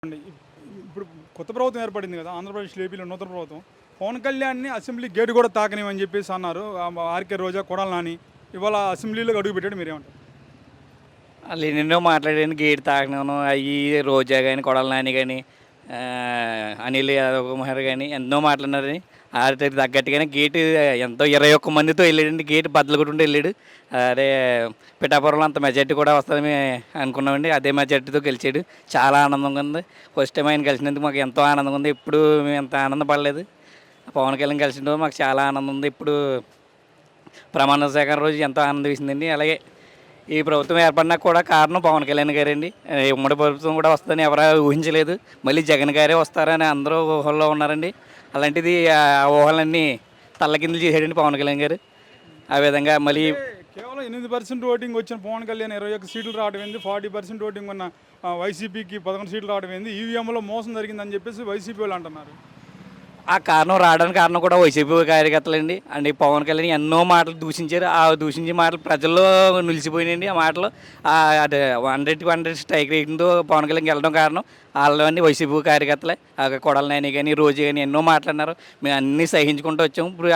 అండి. ఇప్పుడు కొత్త ప్రభుత్వం ఏర్పడింది కదా! ఆంధ్రప్రదేశ్‌లో, ఏపీలో నూతన ప్రభుత్వం. పవన్ కళ్యాణ్‌ని అసెంబ్లీ గేట్ కూడా తాకనివ్వని చెప్పేసి అన్నారు. ఆర్‌కే రోజా, కొడాలి నాని. ఇవాళ అసెంబ్లీలోకి అడుగుపెట్టాడు. మీరేమంటారు? వాళ్ళు ఎన్నెన్నో మాట్లాడాను. గేటు తాకనివ్వను అయ్యి రోజా కానీ, కొడాలి నాని కానీ, అనిల్ యాదవ్ కుమార్ కానీ ఎన్నో మాట్లాడినారని. ఆడికి తగ్గట్టుగానే గేటు ఎంతో 21 మందితో వెళ్ళాడండి. గేటు బద్దలు కొట్టుకుంటూ వెళ్ళాడు. అదే పిఠాపురంలో అంత మెజార్టీ కూడా వస్తుందని అనుకున్నామండి. అదే మెజార్టీతో గెలిచాడు. చాలా ఆనందంగా ఉంది. ఫస్ట్ టైం ఆయన కలిసినందుకు మాకు ఎంతో ఆనందంగా ఉంది. ఎప్పుడు మేము ఎంత ఆనందపడలేదు. పవన్ కళ్యాణ్ కలిసిన మాకు చాలా ఆనందం ఉంది. ఇప్పుడు ప్రమాణ స్వీకారం రోజు ఎంతో ఆనందం వేసిందండి. అలాగే ఈ ప్రభుత్వం ఏర్పడినా కూడా కారణం పవన్ కళ్యాణ్ గారండి. ఉమ్మడి ప్రభుత్వం కూడా వస్తుందని ఎవరు ఊహించలేదు. మళ్ళీ జగన్ గారే వస్తారని అందరూ ఊహల్లో ఉన్నారండి. అలాంటిది ఆ ఊహలన్నీ తల్లకిందులు చేసాడండి పవన్ కళ్యాణ్ గారు. ఆ విధంగా మళ్ళీ కేవలం 8% ఓటింగ్ వచ్చిన పవన్ కళ్యాణ్ 21 సీట్లు రావడం ఏంది, 40% ఓటింగ్ ఉన్న వైసీపీకి 11 సీట్లు రావడం ఏంది, ఈవీఎంలో మోసం జరిగిందని చెప్పేసి వైసీపీ వాళ్ళు అంటున్నారు. ఆ కారణం రావడానికి కారణం కూడా వైసీపీ కార్యకర్తలండి. అండ్ ఈ పవన్ కళ్యాణ్ ఎన్నో మాటలు దూషించారు. ఆ దూషించే మాటలు ప్రజల్లో నిలిచిపోయినాయండి. ఆ మాటలు అదే 100 స్ట్రైక్ రేటింగ్తో పవన్ కళ్యాణ్ వెళ్ళడం కారణం వాళ్ళని వైసీపీ కార్యకర్తలే. కొడాలి నాని కానీ, రోజు కానీ ఎన్నో మాట్లాడినారు. మేము అన్నీ సహించుకుంటూ వచ్చాము. ఇప్పుడు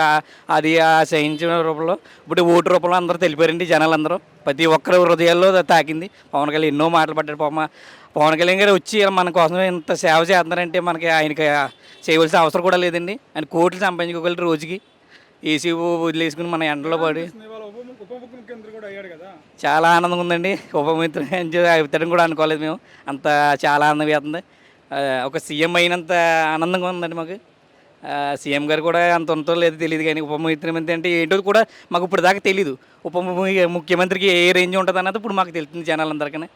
అది ఆ సహించిన రూపంలో ఇప్పుడు ఓటు రూపంలో అందరూ తెలిపారండి. జనాలందరూ ప్రతి ఒక్కరి హృదయాల్లో తాకింది. పవన్ కళ్యాణ్ ఎన్నో మాటలు పడ్డాడు. పవన్ కళ్యాణ్ గారు వచ్చి మన కోసం ఇంత సేవ చేస్తున్నారంటే మనకి ఆయనకి చేయవలసిన అవసరం కూడా లేదండి. ఆయన కోట్లు సంపాదించుకోగలరు రోజుకి. ఏసీ వదిలేసుకుని మన ఎండలో పడి ఇవాళ ఉప ముఖ్యమంత్రి కూడా అయ్యాడు కదా. చాలా ఆనందంగా ఉందండి. ఉపమిత్రుడు అవుతాడని కూడా అనుకోలేదు మేము. అంత చాలా ఆనందం వేస్తుంది. ఒక సీఎం అయినంత ఆనందంగా ఉందండి మాకు. సీఎం గారు కూడా అంత ఉంటో లేదో తెలియదు కానీ ఉప ముఖ్యమంత్రి అంటే ఏంటో కూడా మాకు ఇప్పుడు దాకా తెలియదు. ముఖ్యమంత్రికి ఏ రేంజ్ ఉంటుంది అన్నది ఇప్పుడు మాకు తెలుస్తుంది జనాలందరికీ.